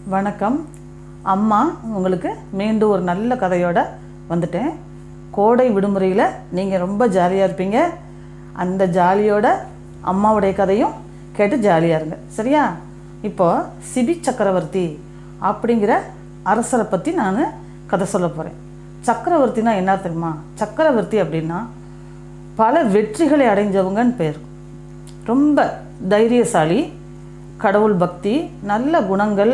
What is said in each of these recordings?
வணக்கம் அம்மா. உங்களுக்கு மீண்டும் ஒரு நல்ல கதையோடு வந்துட்டேன். கோடை விடுமுறையில் நீங்கள் ரொம்ப ஜாலியாக இருப்பீங்க. அந்த ஜாலியோட அம்மாவுடைய கதையும் கேட்டு ஜாலியாக இருங்க, சரியா? இப்போது சிபி சக்கரவர்த்தி அப்படிங்கிற அரசரை பற்றி நான் கதை சொல்ல போகிறேன். சக்கரவர்த்தினா என்ன தெரியுமா? சக்கரவர்த்தி அப்படின்னா பல வெற்றிகளை அடைஞ்சவங்கன்னு பேர். ரொம்ப தைரியசாலி, கடவுள் பக்தி, நல்ல குணங்கள்,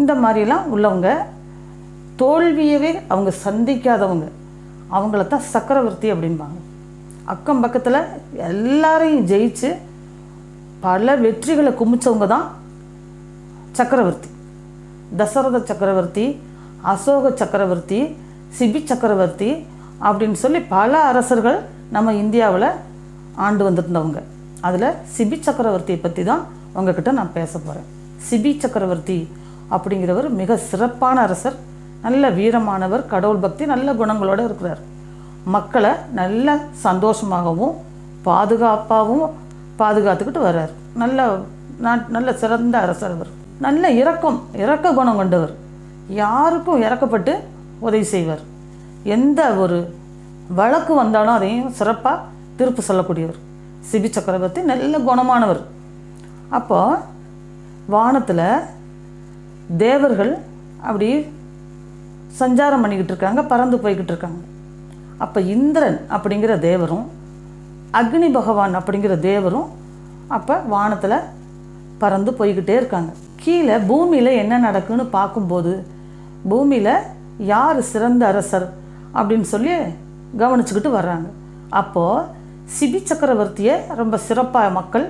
இந்த மாதிரிலாம் உள்ளவங்க. தோல்வியவே அவங்க சந்திக்காதவங்க, அவங்கள தான் சக்கரவர்த்தி அப்படிம்பாங்க. அக்கம் பக்கத்தில் எல்லாரையும் ஜெயிச்சு பல வெற்றிகளை குமிச்சவங்க தான் சக்கரவர்த்தி. தசரத சக்கரவர்த்தி, அசோக சக்கரவர்த்தி, சிபி சக்கரவர்த்தி அப்படின்னு சொல்லி பல அரசர்கள் நம்ம இந்தியாவில் ஆண்டு வந்துருந்தவங்க. அதில் சிபி சக்கரவர்த்தியை பற்றி தான் உங்ககிட்ட நான் பேச போகிறேன். சிபி சக்கரவர்த்தி அப்படிங்கிறவர் மிக சிறப்பான அரசர். நல்ல வீரமானவர், கடவுள் பக்தி, நல்ல குணங்களோடு இருக்கிறார். மக்களை நல்ல சந்தோஷமாகவும் பாதுகாப்பாகவும் பாதுகாத்துக்கிட்டு வர்றார். நல்ல சிறந்த அரசர் அவர். நல்ல இரக்க குணம் கொண்டவர். யாருக்கும் இறக்கப்பட்டு உதவி செய்வார். எந்த ஒரு வழக்கு வந்தாலும் அதையும் சிறப்பாக தீர்ப்பு சொல்லக்கூடியவர் சிபி சக்கரவர்த்தி. நல்ல குணமானவர். அப்போது வானத்தில் தேவர்கள் அப்படி சஞ்சாரம் பண்ணிக்கிட்டு இருக்காங்க, பறந்து போய்கிட்டு இருக்காங்க. அப்போ இந்திரன் அப்படிங்கிற தேவரும் அக்னி பகவான் அப்படிங்கிற தேவரும் அப்போ வானத்தில் பறந்து போய்கிட்டே இருக்காங்க. கீழே பூமியில் என்ன நடக்குன்னு பார்க்கும்போது பூமியில் யார் சிறந்த அரசர் அப்படின்னு சொல்லி கவனிச்சுக்கிட்டு வர்றாங்க. அப்போது சிபி சக்கரவர்த்தியை ரொம்ப சிறப்பாக மக்கள்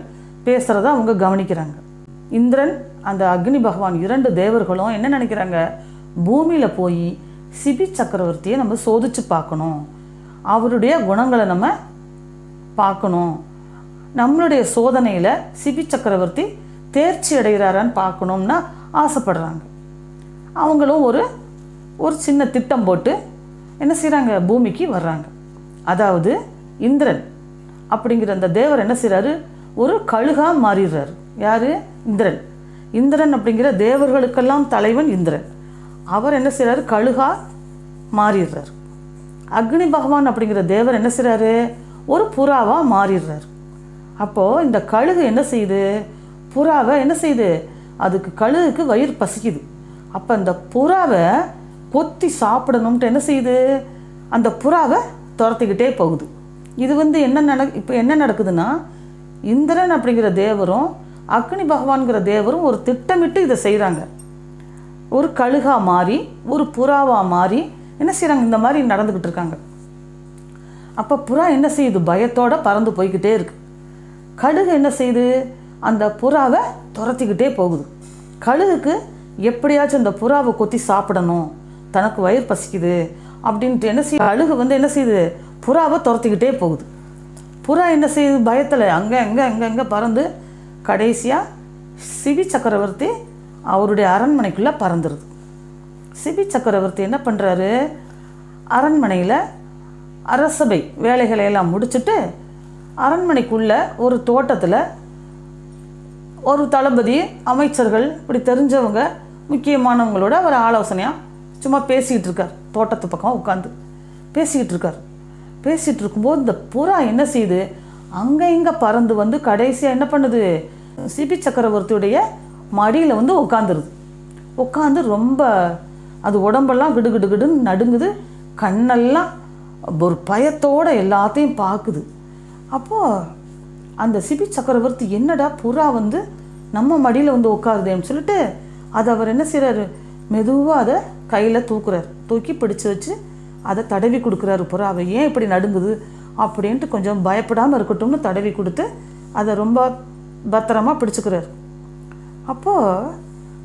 பேசுகிறத அவங்க கவனிக்கிறாங்க. இந்திரன், அந்த அக்னி பகவான், இரண்டு தேவர்களும் என்ன நினைக்கிறாங்க? பூமியில் போய் சிபி சக்கரவர்த்தியை நம்ம சோதித்து பார்க்கணும், அவருடைய குணங்களை நம்ம பார்க்கணும், நம்மளுடைய சோதனையில் சிபி சக்கரவர்த்தி தேர்ச்சி அடைகிறாரான்னு பார்க்கணும்னா ஆசைப்படுறாங்க. அவங்களும் ஒரு சின்ன திட்டம் போட்டு என்ன செய்கிறாங்க? பூமிக்கு வர்றாங்க. அதாவது இந்திரன் அப்படிங்கிற அந்த தேவர் என்ன செய்கிறாரு? ஒரு கழுகாக மாறிடுறாரு. யார்? இந்திரன். இந்திரன் அப்படிங்கிற தேவர்களுக்கெல்லாம் தலைவன் இந்திரன். அவர் என்ன செய்கிறாரு? கழுகாக மாறிடுறார். அக்னி பகவான் அப்படிங்கிற தேவர் என்ன செய்கிறாரு? ஒரு புறாவாக மாறிடுறார். அப்போது இந்த கழுகு என்ன செய்யுது? புறாவை என்ன செய்யுது? அதுக்கு கழுகுக்கு வயிறு பசிக்குது. அப்போ அந்த புறாவை கொத்தி சாப்பிடணும்ட்டு என்ன செய்யுது? அந்த புறாவை துரத்திக்கிட்டே போகுது. இது இப்போ என்ன நடக்குதுன்னா, இந்திரன் அப்படிங்கிற தேவரும் அக்னி பகவான்கிற தேவரும் ஒரு திட்டமிட்டு இதை செய்கிறாங்க. ஒரு கழுகாக மாறி ஒரு புறாவாக மாறி என்ன செய்கிறாங்க? இந்த மாதிரி நடந்துக்கிட்டு இருக்காங்க. அப்போ புறா என்ன செய்யுது? பயத்தோடு பறந்து போய்கிட்டே இருக்கு. கழுகு என்ன செய்யுது? அந்த புறாவை துரத்திக்கிட்டே போகுது. கழுகுக்கு எப்படியாச்சும் அந்த புறாவை கொத்தி சாப்பிடணும், தனக்கு வயிறு பசிக்குது அப்படின்ட்டு என்ன செய்யுது? கழுகு என்ன செய்யுது? புறாவை துரத்திக்கிட்டே போகுது. புறா என்ன செய்யுது? பயத்தில் அங்கே பறந்து கடைசியாக சிபி சக்கரவர்த்தி அவருடைய அரண்மனைக்குள்ளே பறந்துடுது. சிபி சக்கரவர்த்தி என்ன பண்ணுறாரு? அரண்மனையில் அரசபை வேலைகளையெல்லாம் முடிச்சுட்டு அரண்மனைக்குள்ளே ஒரு தோட்டத்தில் ஒரு தளபதி, அமைச்சர்கள், இப்படி தெரிஞ்சவங்க முக்கியமானவங்களோட அவர் ஆலோசனையாக சும்மா பேசிக்கிட்டு இருக்கார். தோட்டத்து பக்கம் உட்காந்து பேசிக்கிட்டு இருக்கார். பேசிகிட்டு இருக்கும்போது இந்த புறா என்ன செய்யுது? அங்கே இங்கே பறந்து வந்து கடைசியாக என்ன பண்ணுது? சிபி சக்கரவர்த்தியுடைய மடியில் உட்காந்துருது. உட்காந்து ரொம்ப அது உடம்பெல்லாம் கிடுகிடுன்னு நடுங்குது. கண்ணெல்லாம் ஒரு பயத்தோடு எல்லாத்தையும் பார்க்குது. அப்போது அந்த சிபி சக்கரவர்த்தி என்னடா புறா நம்ம மடியில் உட்காருதேன்னு சொல்லிட்டு அதை அவர் என்ன செய்கிறாரு? மெதுவாக அதை கையில் தூக்குறாரு. தூக்கி பிடிச்சி வச்சு அதை தடவி கொடுக்குறாரு. புறாவை ஏன் இப்படி நடுங்குது அப்படின்ட்டு கொஞ்சம் பயப்படாமல் இருக்கட்டும்னு தடவி கொடுத்து அதை ரொம்ப பத்திரமா பிடிச்சிக்கிறாரு. அப்போது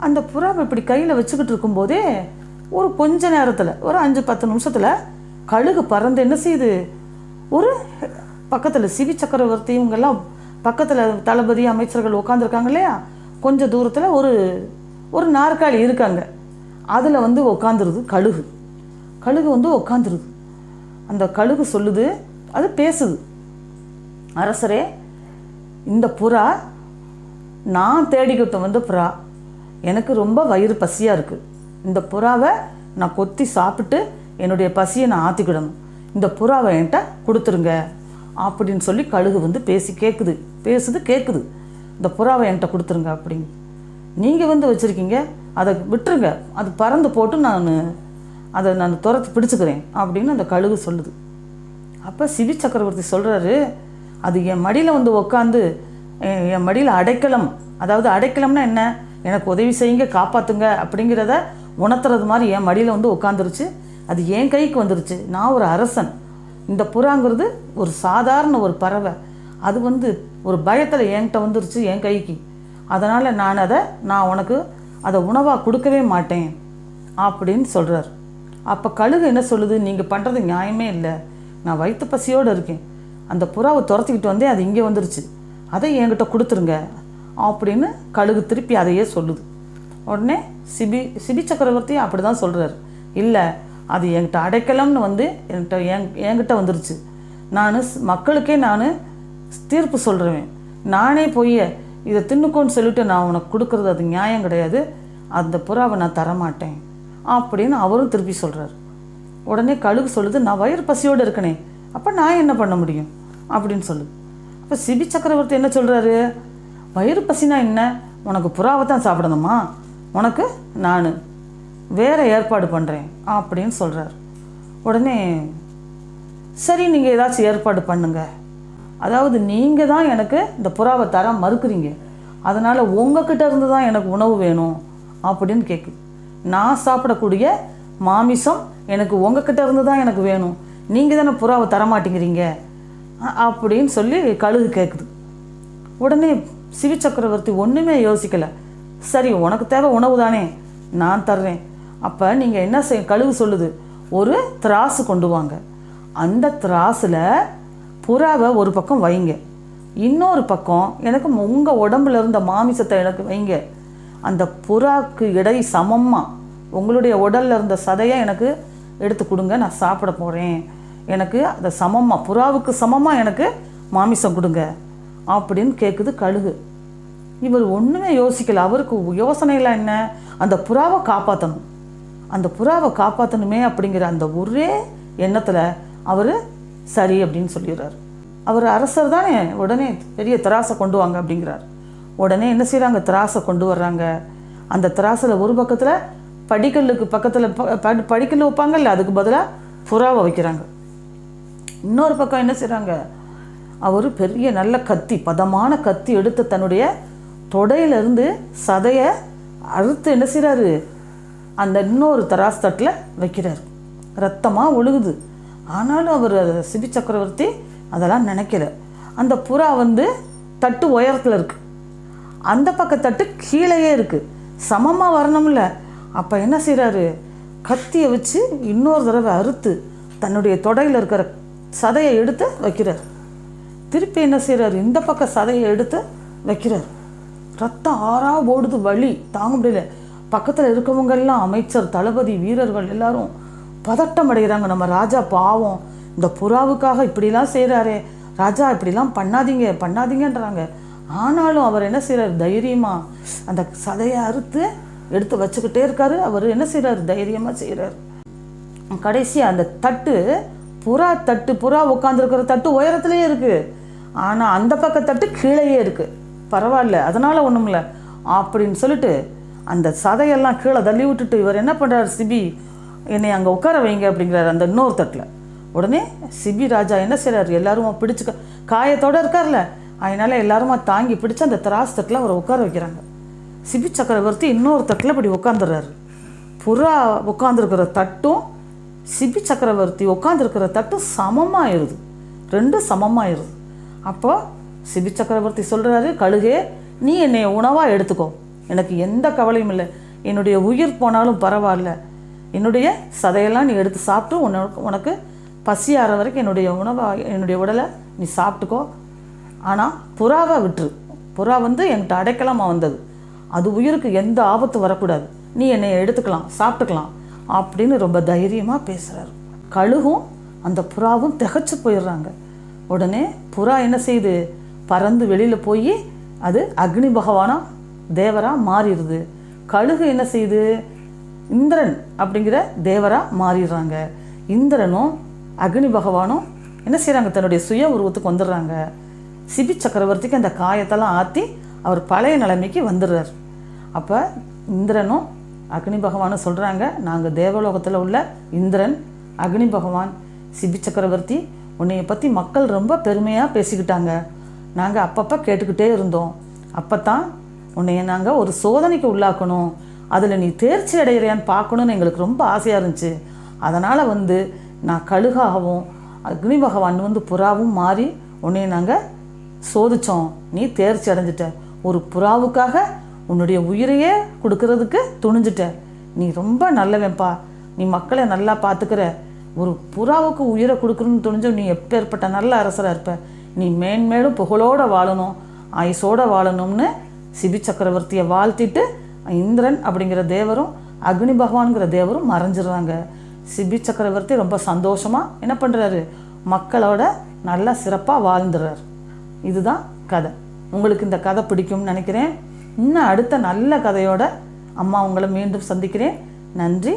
அந்த புறாவை இப்படி கையில் வச்சுக்கிட்டு இருக்கும்போதே ஒரு கொஞ்ச நேரத்தில், ஒரு 5-10 நிமிஷத்தில் கழுகு பறந்து என்ன செய்யுது? ஒரு பக்கத்தில் சிபி சக்கரவர்த்தி இவங்கெல்லாம் பக்கத்தில் தளபதி, அமைச்சர்கள் உட்காந்துருக்காங்க இல்லையா, கொஞ்சம் தூரத்தில் ஒரு நாற்காலி இருக்காங்க. அதில் உட்காந்துருது கழுகு. கழுகு உட்காந்துருது. அந்த கழுகு சொல்லுது, அது பேசுது. அரசரே, இந்த புறா நான் தேடிக்கிட்ட புறா, எனக்கு ரொம்ப வயிறு பசியாக இருக்குது, இந்த புறாவை நான் கொத்தி சாப்பிட்டு என்னுடைய பசியை நான் ஆற்றிக்கிடணும், இந்த புறாவை என்கிட்ட கொடுத்துருங்க அப்படின்னு சொல்லி கழுகு வந்து பேசுது கேட்குது. இந்த புறாவை என்கிட்ட கொடுத்துருங்க அப்படின்னு. நீங்கள் வந்து வச்சுருக்கீங்க, அதை விட்டுருங்க, அது பறந்து போட்டு நான் துரத்து பிடிச்சிக்கிறேன் அப்படின்னு அந்த கழுகு சொல்லுது. அப்போ சிபி சக்கரவர்த்தி சொல்கிறாரு, அது என் மடியில் வந்து உக்காந்து என் மடியில் அடைக்கலம், அதாவது அடைக்கலம்னா என்ன, எனக்கு உதவி செய்யுங்க காப்பாற்றுங்க அப்படிங்கிறத உணர்த்துறது மாதிரி என் மடியில் வந்து உட்காந்துருச்சு. அது என் கைக்கு வந்துருச்சு. நான் ஒரு அரசன். இந்த புறாங்கிறது ஒரு சாதாரண ஒரு பறவை. அது வந்து ஒரு பயத்தில் என்கிட்ட வந்துருச்சு என் கைக்கு. அதனால் நான் உனக்கு அதை உணவாக கொடுக்கவே மாட்டேன் அப்படின்னு சொல்கிறார். அப்போ கழுகு என்ன சொல்லுது, நீங்கள் பண்ணுறது நியாயமே இல்லை, நான் வயிற்று பசியோடு இருக்கேன், அந்த புறாவை துரத்திக்கிட்டு வந்தே அது இங்கே வந்துருச்சு, அதை என்கிட்ட கொடுத்துருங்க அப்படின்னு கழுகு திருப்பி அதையே சொல்லுது. உடனே சிபி சக்கரவர்த்தி அப்படி தான் சொல்கிறார், இல்லை அது என்கிட்ட அடைக்கலம்னு வந்து என்கிட்ட வந்துருச்சு, நான் மக்களுக்கே நான் தீர்ப்பு சொல்கிறேன், நானே போய் இதை தின்னுக்கோன்னு சொல்லிட்டு நான் உனக்கு கொடுக்குறது அது நியாயம் கிடையாது, அந்த புறாவை நான் தரமாட்டேன் அப்படின்னு அவரும் திருப்பி சொல்கிறார். உடனே கழுகு சொல்லுது, நான் வயிறு பசியோடு இருக்கனே, அப்போ நான் என்ன பண்ண முடியும் அப்படின்னு சொல்லுது. அப்போ சிபி சக்கரவர்த்தி என்ன சொல்கிறாரு, வயிறு பசினா என்ன, உனக்கு புறாவை தான் சாப்பிடணுமா, உனக்கு நான் வேறு ஏற்பாடு பண்ணுறேன் அப்படின்னு சொல்கிறார். உடனே சரி, நீங்கள் ஏதாச்சும் ஏற்பாடு பண்ணுங்க, அதாவது நீங்கள் தான் எனக்கு இந்த புறாவை தர மறுக்கிறீங்க, அதனால் உங்ககிட்ட இருந்து தான் எனக்கு உணவு வேணும் அப்படின்னு கேட்குது. நான் சாப்பிடக்கூடிய மாமிசம் எனக்கு உங்ககிட்ட இருந்து தான் எனக்கு வேணும், நீங்கள் தானே புறாவை தரமாட்டேங்கிறீங்க அப்படின்னு சொல்லி கழுகு கேட்குது. உடனே சிபி சக்கரவர்த்தி ஒன்றுமே யோசிக்கலை, சரி உனக்கு தேவை உணவு தானே, நான் தர்றேன். அப்போ நீங்கள் என்ன கழுகு சொல்லுது, ஒரு திராசு கொண்டு வாங்க, அந்த திராசில் புறாவை ஒரு பக்கம் வைங்க, இன்னொரு பக்கம் எனக்கு உங்கள் உடம்புல இருந்த மாமிசத்தை எனக்கு வைங்க, அந்த புறாவுக்கு இடை சமமாக உங்களுடைய உடலில் இருந்த சதையை எனக்கு எடுத்து கொடுங்க, நான் சாப்பிட போகிறேன், எனக்கு அதை சமமாக புறாவுக்கு சமமாக எனக்கு மாமிசம் கொடுங்க அப்படின்னு கேட்குது கழுகு. இவர் ஒன்றுமே யோசிக்கலை. அவருக்கு யோசனையில் என்ன, அந்த புறாவை காப்பாற்றணும், அந்த புறாவை காப்பாற்றணுமே அப்படிங்கிற அந்த ஒரே எண்ணத்தில் அவர் சரி அப்படின்னு சொல்லிடுறார். அவர் அரசர் தானே, உடனே பெரிய திராசை கொண்டு வாங்க அப்படிங்கிறார். உடனே என்ன செய்கிறாங்க, திராசை கொண்டு வர்றாங்க. அந்த திராசில் ஒரு பக்கத்தில் படிக்கல்லுக்கு பக்கத்தில் படிக்கல் வைப்பாங்கல்ல, அதுக்கு பதிலாக புறாவை வைக்கிறாங்க. இன்னொரு பக்கம் என்ன செய்கிறாங்க, அவர் பெரிய நல்ல கத்தி, பதமான கத்தி எடுத்து தன்னுடைய தொடையிலிருந்து சதையை அறுத்து என்ன செய்கிறாரு, அந்த இன்னொரு தராசு தட்டில் வைக்கிறார். ரத்தமாக ஒழுகுது. ஆனாலும் அவர் சிபி சக்கரவர்த்தி அதெல்லாம் நினைக்கல. அந்த புறா வந்து தட்டு உயரத்தில் இருக்குது, அந்த பக்க தட்டு கீழேயே இருக்குது, சமமாக வரணும்ல. அப்போ என்ன செய்கிறாரு, கத்தியை வச்சு இன்னொரு தடவை அறுத்து தன்னுடைய தொடையில் இருக்கிற சதையை எடுத்து வைக்கிறார். திருப்பி என்ன செய்கிறார், இந்த பக்கம் சதையை எடுத்து வைக்கிறார். ரத்தம் ஆறா ஓடுது, வலி தாங்க முடியல. பக்கத்தில் இருக்கவங்கெல்லாம் அமைச்சர், தளபதி, வீரர்கள் எல்லாரும் பதட்டம் அடைகிறாங்க. நம்ம ராஜா பாவம், இந்த புறாவுக்காக இப்படிலாம் செய்கிறாரே, ராஜா இப்படிலாம் பண்ணாதீங்கன்றாங்க. ஆனாலும் அவர் என்ன செய்கிறார், தைரியமாக அந்த சதையை அறுத்து எடுத்து வச்சுக்கிட்டே இருக்காரு. அவர் என்ன செய்கிறார், தைரியமாக செய்கிறார். கடைசி அந்த தட்டு புறா உட்காந்துருக்கிற தட்டு உயரத்துலேயே இருக்குது, ஆனால் அந்த பக்க தட்டு கீழேயே இருக்குது. பரவாயில்ல, அதனால் ஒன்றும் இல்லை அப்படின்னு சொல்லிட்டு அந்த சதையெல்லாம் கீழே தள்ளி விட்டுட்டு இவர் என்ன பண்ணுறார், சிபி என்னை அங்கே உட்கார வைங்க அப்படிங்கிறார் அந்த இன்னொரு தட்டில். உடனே சிபி ராஜா என்ன செய்கிறார், எல்லாரும் பிடிச்சி காயத்தோடு இருக்கார்ல, அதனால் எல்லாருமா தாங்கி பிடிச்சி அந்த திராஸ் தட்டில் அவரை உட்கார வைக்கிறாங்க. சிபி சக்கரவர்த்தி இன்னொரு தட்டில் இப்படி உட்காந்துடுறாரு. புறா உட்காந்துருக்கிற தட்டும் சிபி சக்கரவர்த்தி உட்காந்துருக்கிற தட்டும் சமமாகிடுது, ரெண்டும் சமமாகிடுது. அப்போது சிபி சக்கரவர்த்தி சொல்கிறாரு, கழுகே நீ என்னை உணவாக எடுத்துக்கோ, எனக்கு எந்த கவலையும் இல்லை, என்னுடைய உயிர் போனாலும் பரவாயில்ல, என்னுடைய சதையெல்லாம் நீ எடுத்து சாப்பிட்டு உனக்கு பசி ஆற வரைக்கும் என்னுடைய உடலை நீ சாப்பிட்டுக்கோ, ஆனால் புறாவை விட்டுரு, புறா வந்து என்கிட்ட அடைக்கலாமா வந்தது, அது உயிருக்கு எந்த ஆபத்து வரக்கூடாது, நீ என்னை எடுத்துக்கலாம் சாப்பிட்டுக்கலாம் அப்படின்னு ரொம்ப தைரியமாக பேசுகிறார். கழுகும் அந்த புறாவும் திகைச்சு போயிடுறாங்க. உடனே புறா என்ன செய்யுது, பறந்து வெளியில் போய் அது அக்னி பகவானா தேவராக மாறிடுது. கழுகு என்ன செய்யுது? இந்திரன் அப்படிங்கிற தேவராக மாறிடுறாங்க. இந்திரனும் அக்னி பகவானும் என்ன செய்கிறாங்க? தன்னுடைய சுய உருவத்துக்கு வந்துடுறாங்க. சிபி சக்கரவர்த்திக்கு அந்த காயத்தெல்லாம் ஆற்றி அவர் பழைய நிலைமைக்கு வந்துடுறார். அப்போ இந்திரனும் அக்னி பகவானும் சொல்கிறாங்க, நாங்கள் தேவலோகத்தில் உள்ள இந்திரன், அக்னி பகவான், சிபி சக்கரவர்த்தி, உன்னைய பற்றி மக்கள் ரொம்ப பெருமையாக பேசிக்கிட்டாங்க. நாங்கள் அப்பப்போ கேட்டுக்கிட்டே இருந்தோம். அப்போ தான் உன்னைய நாங்கள் ஒரு சோதனைக்கு உள்ளாக்கணும், அதில் நீ தேர்ச்சி அடையிறியான்னு பார்க்கணுன்னு எங்களுக்கு ரொம்ப ஆசையாக இருந்துச்சு. அதனால் நான் கழுகாகவும் அக்னி பகவான் புறாவும் மாறி உன்னைய நாங்கள் சோதித்தோம். நீ தேர்ச்சி அடைஞ்சிட்ட. ஒரு புறாவுக்காக உன்னுடைய உயிரையே கொடுக்கறதுக்கு துணிஞ்சிட்ட. நீ ரொம்ப நல்லவன்பா. நீ மக்களை நல்லா பார்த்துக்கிற. ஒரு புறாவுக்கு உயிரை கொடுக்கணும்னு துணிஞ்ச நீ எப்பேற்பட்ட நல்ல அரசராக இருப்ப. நீ மேன்மேலும் புகழோடு வாழணும், ஆயுசோடு வாழணும்னு சிபி சக்கரவர்த்தியை வாழ்த்திட்டு இந்திரன் அப்படிங்கிற தேவரும் அக்னி பகவான்கிற தேவரும் மறைஞ்சிடுறாங்க. சிபி சக்கரவர்த்தி ரொம்ப சந்தோஷமாக என்ன பண்ணுறாரு? மக்களோட நல்லா சிறப்பாக வாழ்ந்துடுறார். இதுதான் கதை. உங்களுக்கு இந்த கதை பிடிக்கும்னு நினைக்கிறேன். இன்னும் அடுத்த நல்ல கதையோட அம்மா உங்களை மீண்டும் சந்திக்கிறேன். நன்றி,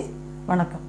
வணக்கம்.